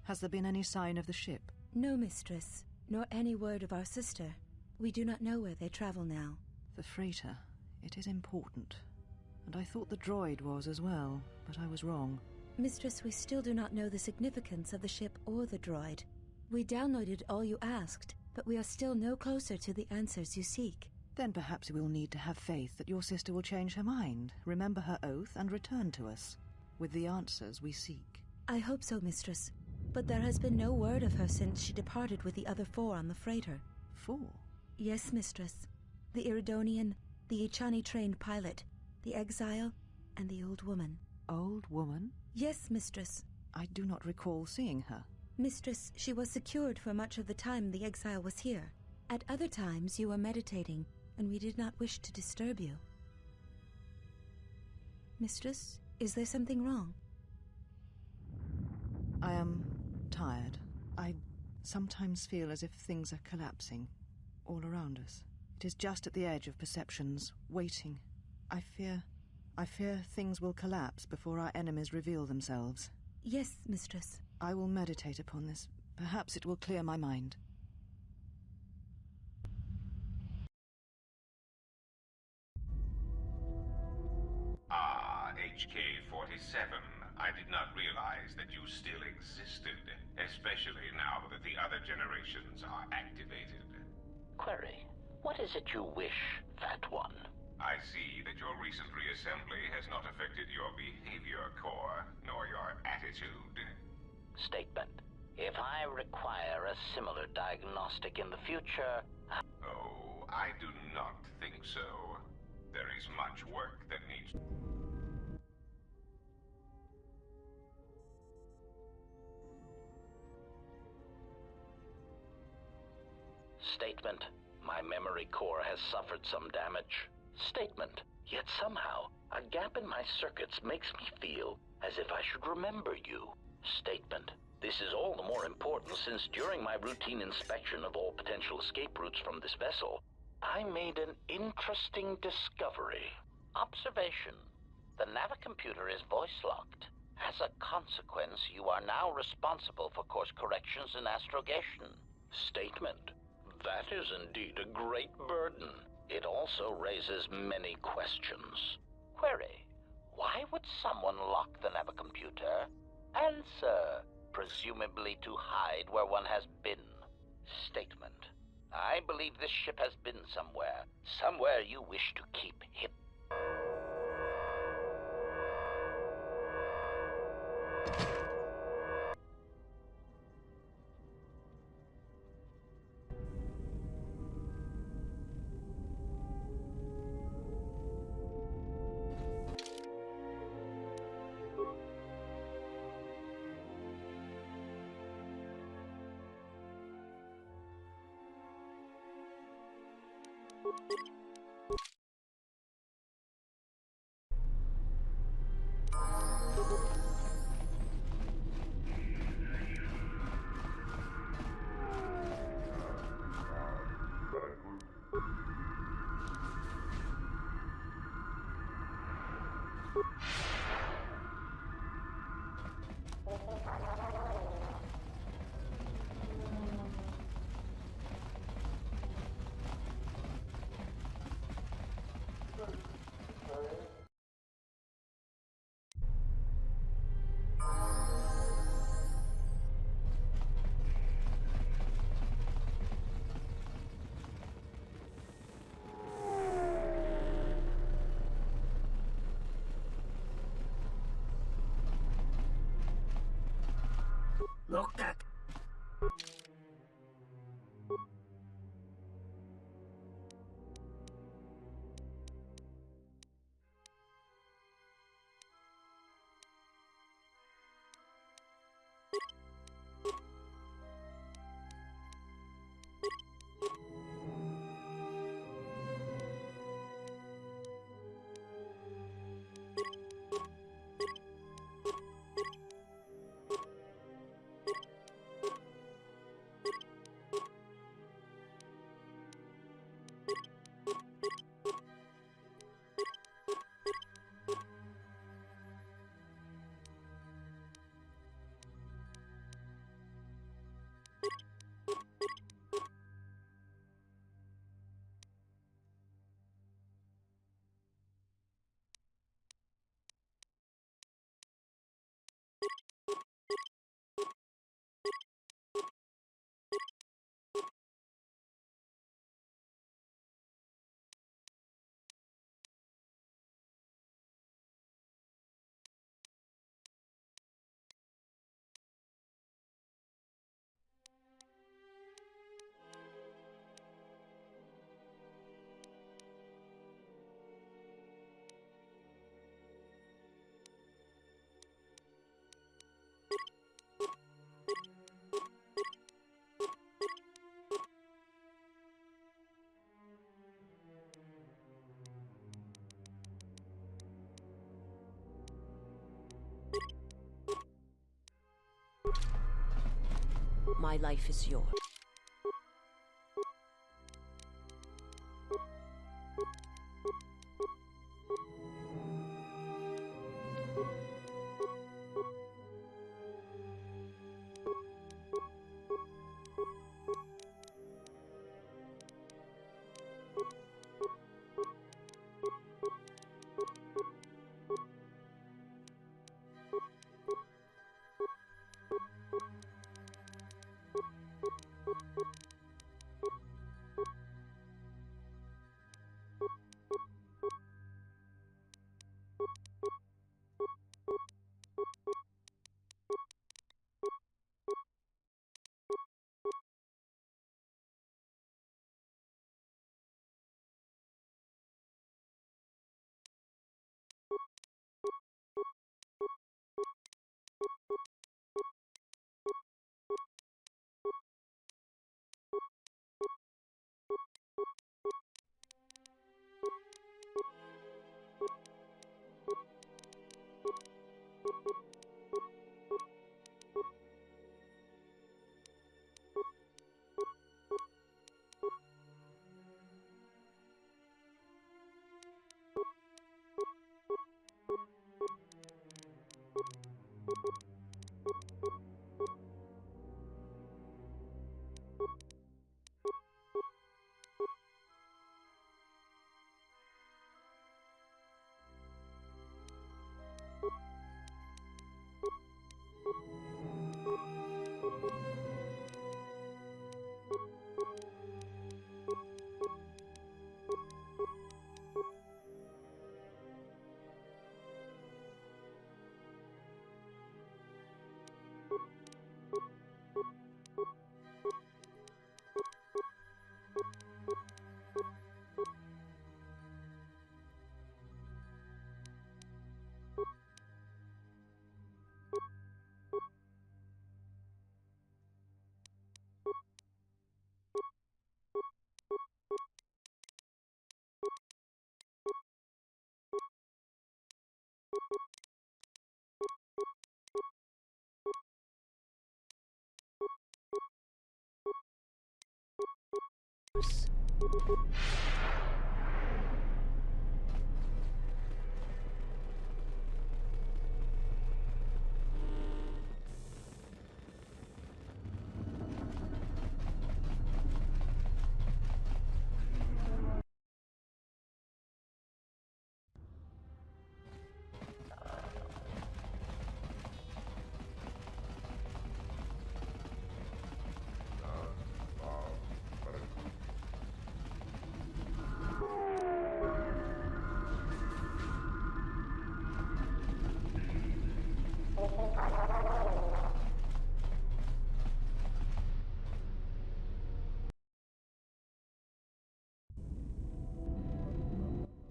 Has there been any sign of the ship? No, mistress, nor any word of our sister. We do not know where they travel now. The freighter. It is important. And I thought the droid was as well, but I was wrong. Mistress, we still do not know the significance of the ship or the droid. We downloaded all you asked, but we are still no closer to the answers you seek. Then perhaps we'll need to have faith that your sister will change her mind, remember her oath, and return to us with the answers we seek. I hope so, mistress. But there has been no word of her since she departed with the other 4 on the freighter. 4? Yes, mistress. The Iridonian, the Ichani-trained pilot, the exile, and the old woman. Old woman? Yes, mistress. I do not recall seeing her. Mistress, she was secured for much of the time the exile was here. At other times you were meditating, and we did not wish to disturb you. Mistress, is there something wrong? I am tired. I sometimes feel as if things are collapsing all around us. It is just at the edge of perceptions, waiting. I fear things will collapse before our enemies reveal themselves. Yes, mistress. I will meditate upon this. Perhaps it will clear my mind. Ah, HK-47. I did not realize that you still existed, especially now that the other generations are activated. Query, what is it you wish, Fat One? I see that your recent reassembly has not affected your behavior core, nor your attitude. Statement. If I require a similar diagnostic in the future... Oh, I do not think so. There is much work that needs... Statement. My memory core has suffered some damage. Statement. Yet somehow, a gap in my circuits makes me feel as if I should remember you. Statement. This is all the more important since during my routine inspection of all potential escape routes from this vessel, I made an interesting discovery. Observation. The navicomputer is voice-locked. As a consequence, you are now responsible for course corrections and astrogation. Statement. That is indeed a great burden. It also raises many questions. Query. Why would someone lock the navicomputer? Answer. Presumably to hide where one has been. Statement. I believe this ship has been somewhere. Somewhere you wish to keep hidden. Look at... my life is yours.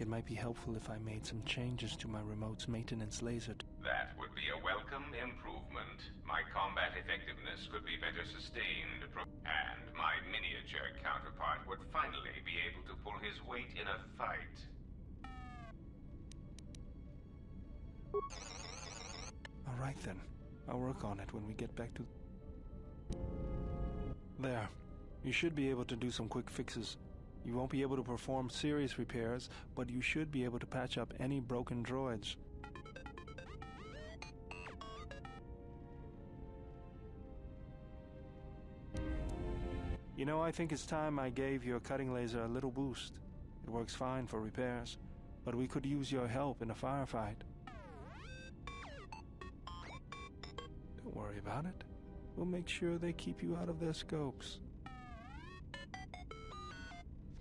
It might be helpful if I made some changes to my remote's maintenance laser. That would be a welcome improvement. My combat effectiveness could be better sustained, and my miniature counterpart would finally be able to pull his weight in a fight. All right then. I'll work on it when we get back to... There. You should be able to do some quick fixes. You won't be able to perform serious repairs, but you should be able to patch up any broken droids. You know, I think it's time I gave your cutting laser a little boost. It works fine for repairs, but we could use your help in a firefight. Don't worry about it. We'll make sure they keep you out of their scopes.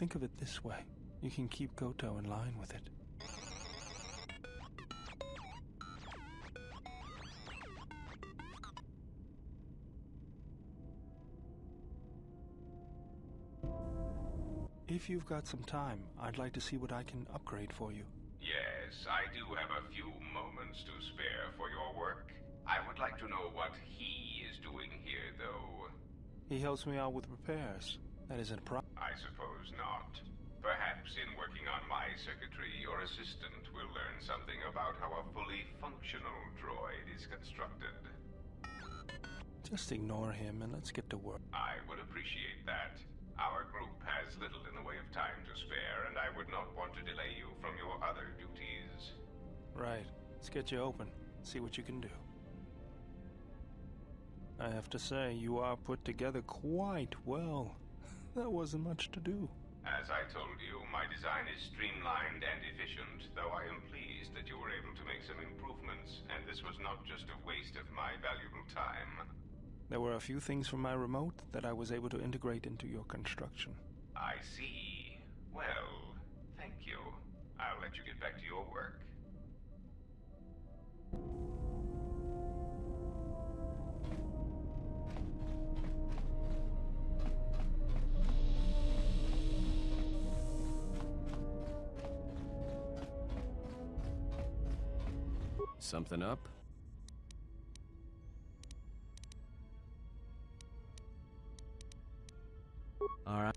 Think of it this way. You can keep Goto in line with it. If you've got some time, I'd like to see what I can upgrade for you. Yes, I do have a few moments to spare for your work. I would like to know what he is doing here, though. He helps me out with repairs. That isn't a problem. I suppose not. Perhaps in working on my circuitry, your assistant will learn something about how a fully functional droid is constructed. Just ignore him and let's get to work. I would appreciate that. Our group has little in the way of time to spare, and I would not want to delay you from your other duties. Right. Let's get you open. See what you can do. I have to say, you are put together quite well. That wasn't much to do. As I told you, my design is streamlined and efficient, though I am pleased that you were able to make some improvements, and this was not just a waste of my valuable time. There were a few things from my remote that I was able to integrate into your construction. I see. Well, thank you. I'll let you get back to your work. Something up? All right.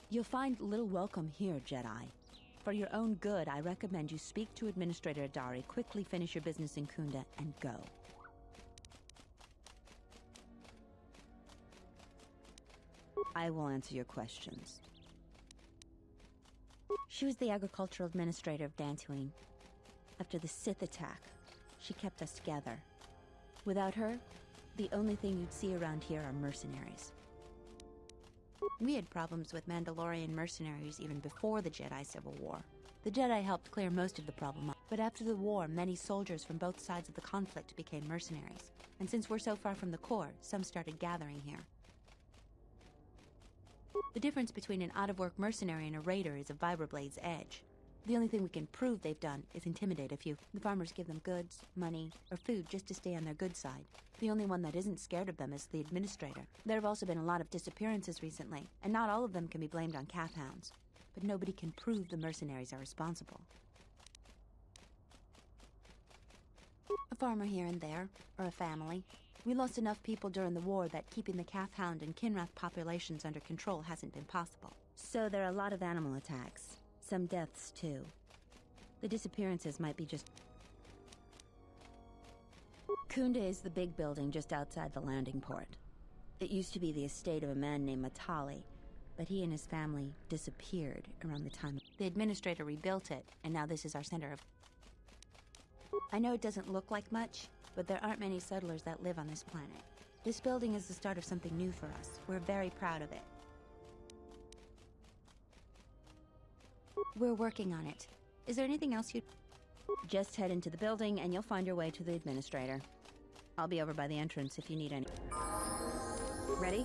You'll find little welcome here, Jedi. For your own good, I recommend you speak to Administrator Adari, quickly finish your business in Kunda, and go. I will answer your questions. She was the agricultural administrator of Dantooine. After the Sith attack, she kept us together. Without her, the only thing you'd see around here are mercenaries. We had problems with Mandalorian mercenaries even before the Jedi Civil War. The Jedi helped clear most of the problem up, but after the war, many soldiers from both sides of the conflict became mercenaries. And since we're so far from the core, some started gathering here. The difference between an out-of-work mercenary and a raider is a Vibrablade's edge. The only thing we can prove they've done is intimidate a few. The farmers give them goods, money, or food just to stay on their good side. The only one that isn't scared of them is the administrator. There have also been a lot of disappearances recently, and not all of them can be blamed on calf hounds. But nobody can prove the mercenaries are responsible. A farmer here and there, or a family. We lost enough people during the war that keeping the calf hound and Kinrath populations under control hasn't been possible. So there are a lot of animal attacks. Some deaths, too. The disappearances might be just... Kunda is the big building just outside the landing port. It used to be the estate of a man named Matali, but he and his family disappeared around the time. The administrator rebuilt it, and now this is our center of... I know it doesn't look like much, but there aren't many settlers that live on this planet. This building is the start of something new for us. We're very proud of it. We're working on it. Is there anything else you'd... Just head into the building and you'll find your way to the administrator. I'll be over by the entrance if you need any... Ready?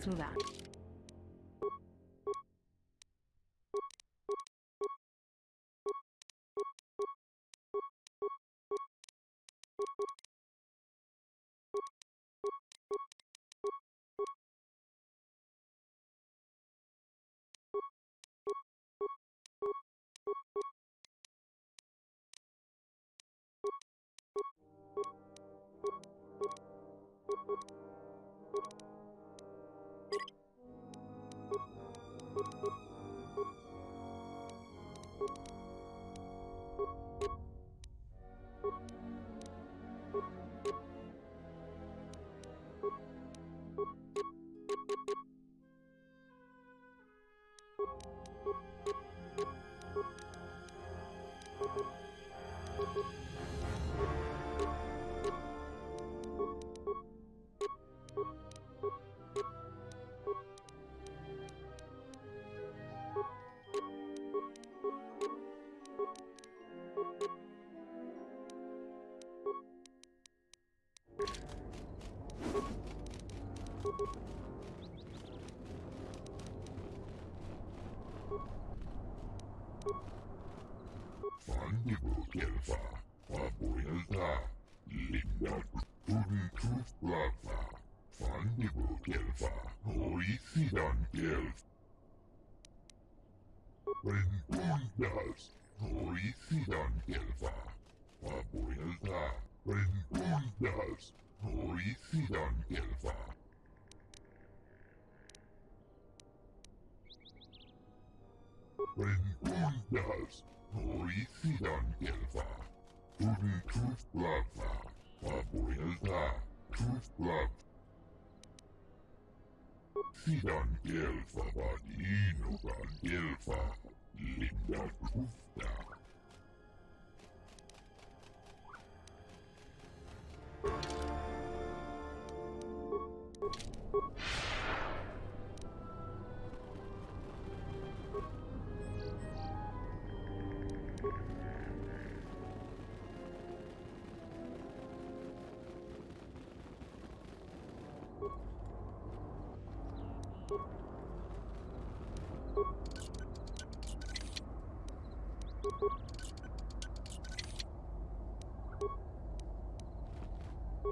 Let's move out.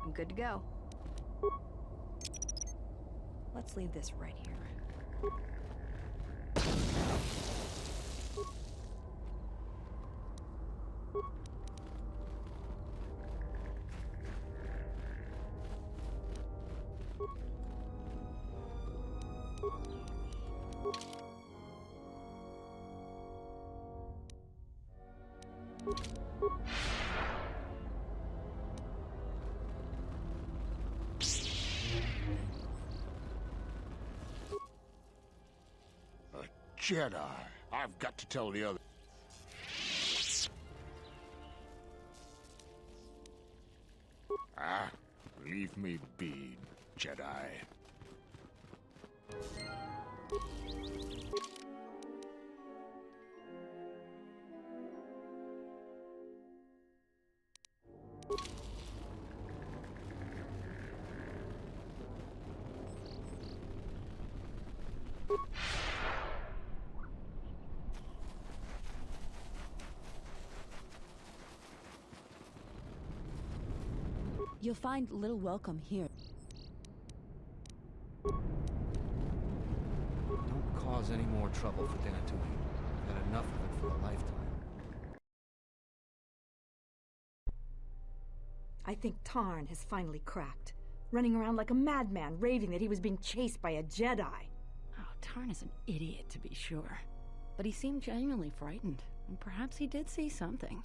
I'm good to go. Let's leave this right here. Jedi. I've got to tell the other. Leave me be, Jedi. You'll find little welcome here. Don't cause any more trouble for Dantooine. I've had enough of it for a lifetime. I think Tarn has finally cracked. Running around like a madman, raving that he was being chased by a Jedi. Oh, Tarn is an idiot, to be sure. But he seemed genuinely frightened, and perhaps he did see something.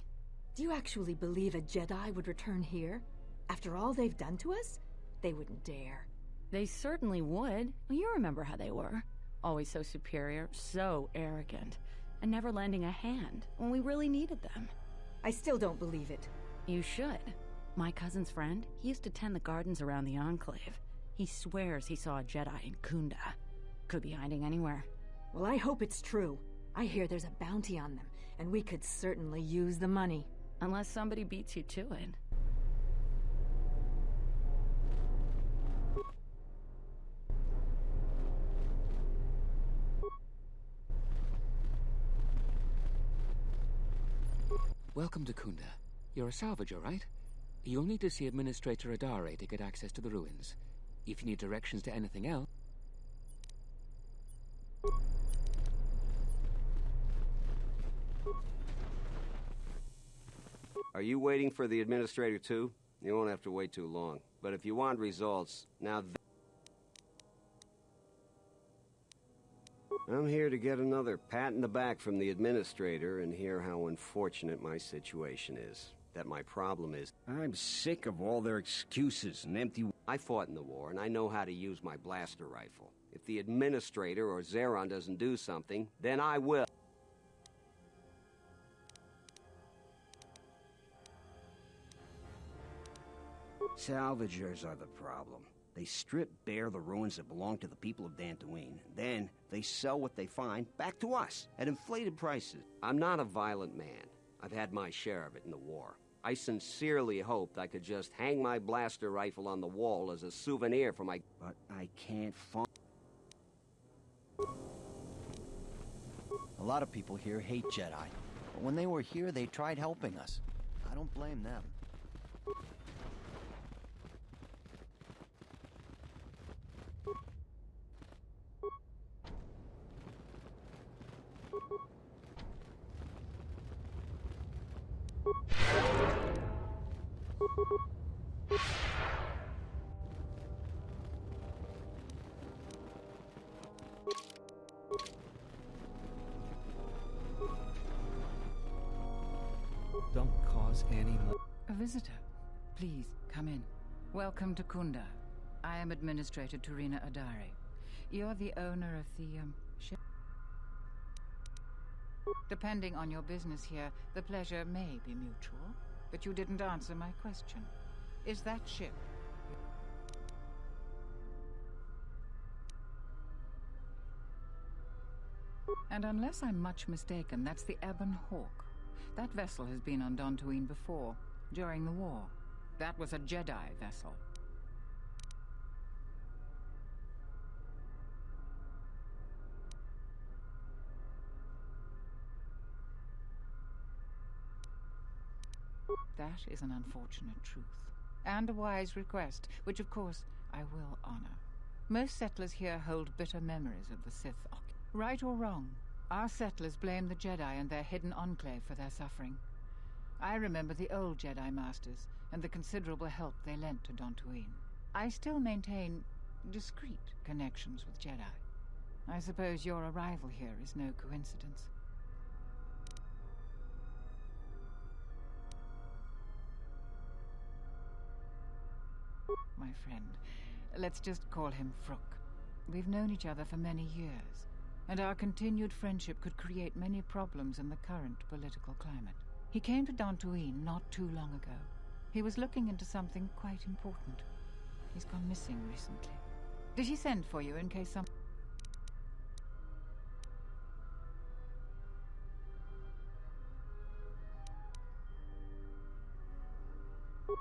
Do you actually believe a Jedi would return here? After all they've done to us? They wouldn't dare. They certainly would. You remember how they were. Always so superior, so arrogant, and never lending a hand when we really needed them. I still don't believe it. You should. My cousin's friend, he used to tend the gardens around the Enclave. He swears he saw a Jedi in Kunda. Could be hiding anywhere. Well, I hope it's true. I hear there's a bounty on them, and we could certainly use the money. Unless somebody beats you to it. Welcome to Kunda. You're a salvager, right? You'll need to see Administrator Adare to get access to the ruins. If you need directions to anything else... Are you waiting for the Administrator too? You won't have to wait too long. But if you want results, now... I'm here to get another pat in the back from the Administrator and hear how unfortunate my situation is. That my problem is... I'm sick of all their excuses and empty... I fought in the war, and I know how to use my blaster rifle. If the Administrator or Zeron doesn't do something, then I will. Salvagers are the problem. They strip bare the ruins that belong to the people of Dantooine. Then they sell what they find back to us at inflated prices. I'm not a violent man. I've had my share of it in the war. I sincerely hoped I could just hang my blaster rifle on the wall as a souvenir for my... But I can't find... A lot of people here hate Jedi. But when they were here, they tried helping us. I don't blame them. Don't cause any more... A visitor. Please, come in. Welcome to Kunda. I am Administrator Turina Adare. You're the owner of the, ship? Depending on your business here, the pleasure may be mutual, but you didn't answer my question. Is that ship... And unless I'm much mistaken, that's the Ebon Hawk. That vessel has been on Dantooine before, during the war. That was a Jedi vessel. That is an unfortunate truth. And a wise request, which of course I will honor. Most settlers here hold bitter memories of the Sith. Right or wrong, our settlers blame the Jedi and their hidden enclave for their suffering. I remember the old Jedi Masters and the considerable help they lent to Dantooine. I still maintain discreet connections with Jedi. I suppose your arrival here is no coincidence. My friend, let's just call him Vrook. We've known each other for many years, and our continued friendship could create many problems in the current political climate. He came to Dantooine not too long ago. He was looking into something quite important. He's gone missing recently. Did he send for you in case some...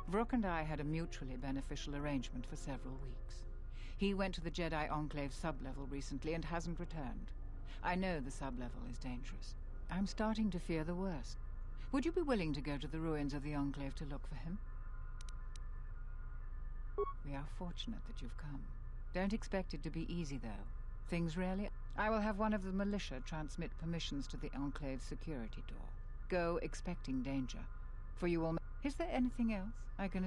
Vrook and I had a mutually beneficial arrangement for several weeks. He went to the Jedi Enclave sublevel recently and hasn't returned. I know the sublevel is dangerous. I'm starting to fear the worst. Would you be willing to go to the ruins of the Enclave to look for him? We are fortunate that you've come. Don't expect it to be easy, though. Things rarely... I will have one of the militia transmit permissions to the Enclave's security door. Go expecting danger, for you will... Is there anything else I can...